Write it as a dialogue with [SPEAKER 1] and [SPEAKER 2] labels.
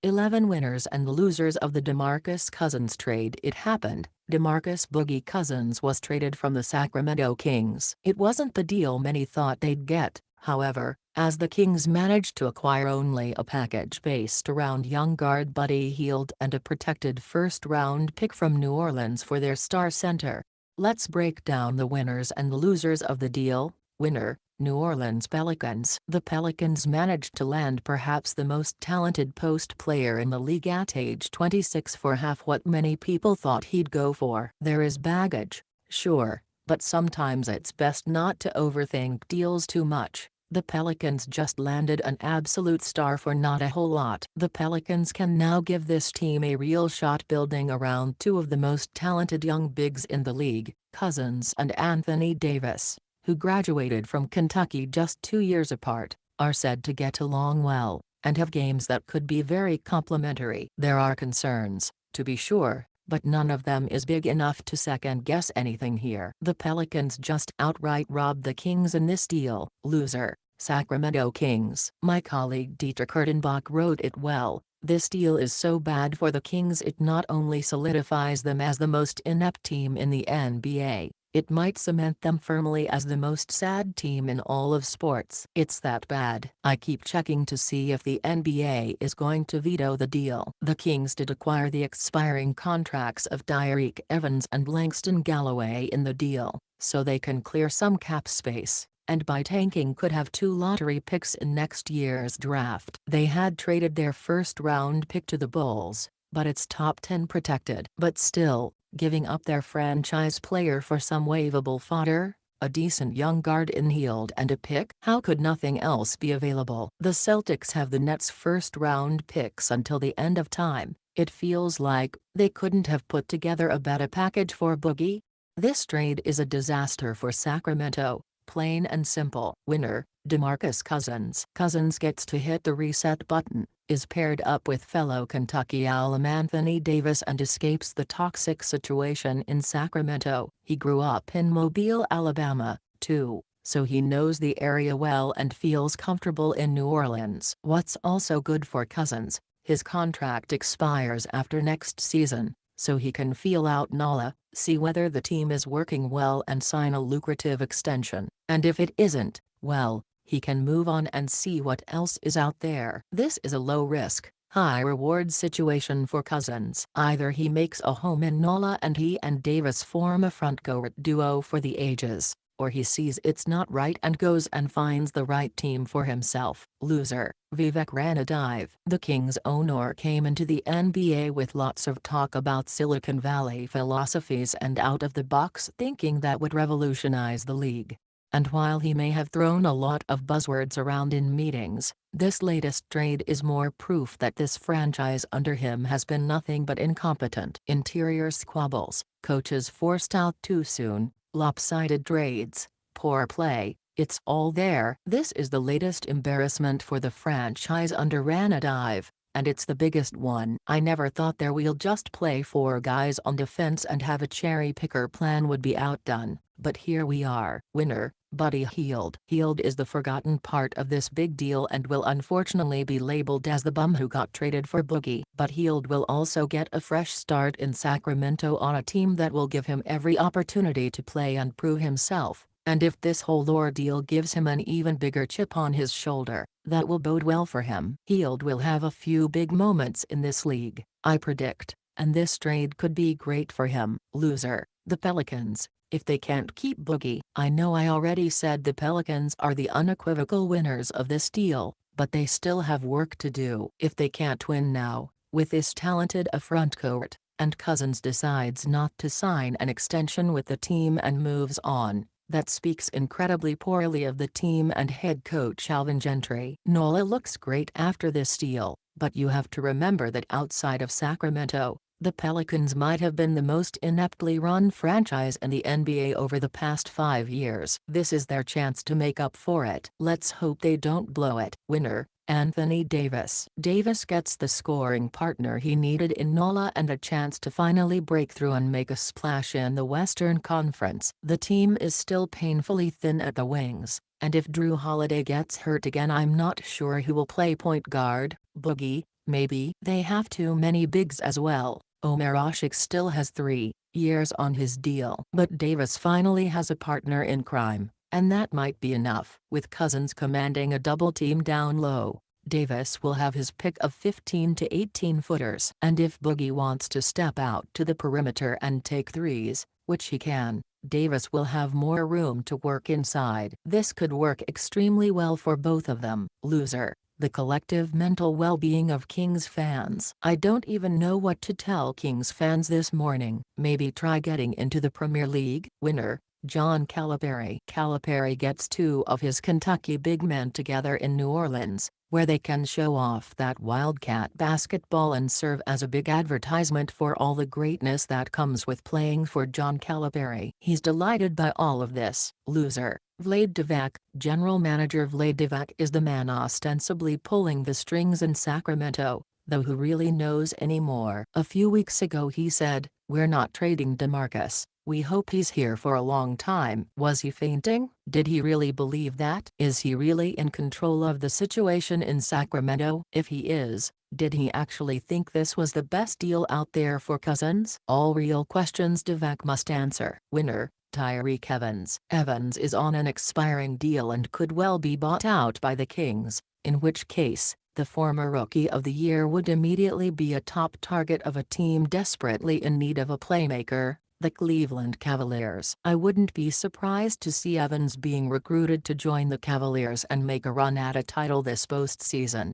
[SPEAKER 1] 11 winners and losers of the DeMarcus Cousins trade. It happened. DeMarcus "Boogie" Cousins was traded from the Sacramento Kings. It wasn't the deal many thought they'd get, however, as the Kings managed to acquire only a package based around young guard Buddy Hield and a protected first-round pick from New Orleans for their star center. Let's break down the winners and losers of the deal. Winner: New Orleans Pelicans. The Pelicans managed to land perhaps the most talented post player in the league at age 26 for half what many people thought he'd go for. There is baggage, sure, but sometimes it's best not to overthink deals too much. The Pelicans just landed an absolute star for not a whole lot. The Pelicans can now give this team a real shot building around two of the most talented young bigs in the league, Cousins and Anthony Davis, who graduated from Kentucky just 2 years apart, are said to get along well, and have games that could be very complementary. There are concerns, to be sure, but none of them is big enough to second-guess anything here. The Pelicans just outright robbed the Kings in this deal. Loser: Sacramento Kings. My colleague Dieter Kurtenbach wrote it well. This deal is so bad for the Kings it not only solidifies them as the most inept team in the NBA, it might cement them firmly as the most sad team in all of sports. It's that bad. I keep checking to see if the NBA is going to veto the deal. The Kings did acquire the expiring contracts of Tyreke Evans and Langston Galloway in the deal, so they can clear some cap space, and by tanking could have 2 lottery picks in next year's draft. They had traded their first-round pick to the Bulls, but it's top 10 protected. But still, giving up their franchise player for some waivable fodder, a decent young guard in Hield and a pick? How could nothing else be available? The Celtics have the Nets' first-round picks until the end of time. It feels like they couldn't have put together a better package for Boogie. This trade is a disaster for Sacramento, plain and simple. Winner: DeMarcus Cousins. Cousins gets to hit the reset button, is paired up with fellow Kentucky alum Anthony Davis and escapes the toxic situation in Sacramento. He grew up in Mobile, Alabama, too, so he knows the area well and feels comfortable in New Orleans. What's also good for Cousins: his contract expires after next season, so he can feel out NOLA, see whether the team is working well and sign a lucrative extension. And if it isn't, well, he can move on and see what else is out there. This is a low-risk, high-reward situation for Cousins. Either he makes a home in NOLA and he and Davis form a front-court duo for the ages, or he sees it's not right and goes and finds the right team for himself. Loser: Vivek Ranadive. The Kings owner came into the NBA with lots of talk about Silicon Valley philosophies and out-of-the-box thinking that would revolutionize the league. And while he may have thrown a lot of buzzwords around in meetings, this latest trade is more proof that this franchise under him has been nothing but incompetent. Interior squabbles, coaches forced out too soon, lopsided trades, poor play, it's all there. This is the latest embarrassment for the franchise under Ranadive, and it's the biggest one. I never thought their "we'll just play 4 guys on defense and have a cherry-picker plan" would be outdone, but here we are. Winner: Buddy Hield. Hield is the forgotten part of this big deal and will unfortunately be labeled as the bum who got traded for Boogie. But Hield will also get a fresh start in Sacramento on a team that will give him every opportunity to play and prove himself. And if this whole ordeal gives him an even bigger chip on his shoulder, that will bode well for him. Hield will have a few big moments in this league, I predict, and this trade could be great for him. Loser: the Pelicans. If they can't keep Boogie. I know I already said the Pelicans are the unequivocal winners of this deal, but they still have work to do. If they can't win now, with this talented a front court, and Cousins decides not to sign an extension with the team and moves on, that speaks incredibly poorly of the team and head coach Alvin Gentry. NOLA looks great after this deal, but you have to remember that outside of Sacramento, the Pelicans might have been the most ineptly run franchise in the NBA over the past 5 years. This is their chance to make up for it. Let's hope they don't blow it. Winner: Anthony Davis. Davis gets the scoring partner he needed in NOLA and a chance to finally break through and make a splash in the Western Conference. The team is still painfully thin at the wings, and if Drew Holiday gets hurt again I'm not sure who will play point guard. Boogie, Maybe they have too many bigs as well. Omer Ashik still has 3 years on his deal. But Davis finally has a partner in crime, and that might be enough. With Cousins commanding a double team down low, Davis will have his pick of 15 to 18-footers. And if Boogie wants to step out to the perimeter and take threes, which he can, Davis will have more room to work inside. This could work extremely well for both of them. Loser. The collective mental well-being of Kings fans. I don't even know what to tell Kings fans this morning. Maybe try getting into the Premier League. Winner, John Calipari. Calipari gets 2 of his Kentucky big men together in New Orleans, where they can show off that Wildcat basketball and serve as a big advertisement for all the greatness that comes with playing for John Calipari. He's delighted by all of this. Loser. Vlade Divac. General manager Vlade Divac is the man ostensibly pulling the strings in Sacramento, though who really knows anymore? A few weeks ago he said, "We're not trading DeMarcus. We hope he's here for a long time." Was he fainting? Did he really believe that? Is he really in control of the situation in Sacramento? If he is, did he actually think this was the best deal out there for Cousins? All real questions Divac must answer. Winner, Tyreke Evans. Evans is on an expiring deal and could well be bought out by the Kings, in which case, the former Rookie of the Year would immediately be a top target of a team desperately in need of a playmaker, the Cleveland Cavaliers. I wouldn't be surprised to see Evans being recruited to join the Cavaliers and make a run at a title this postseason.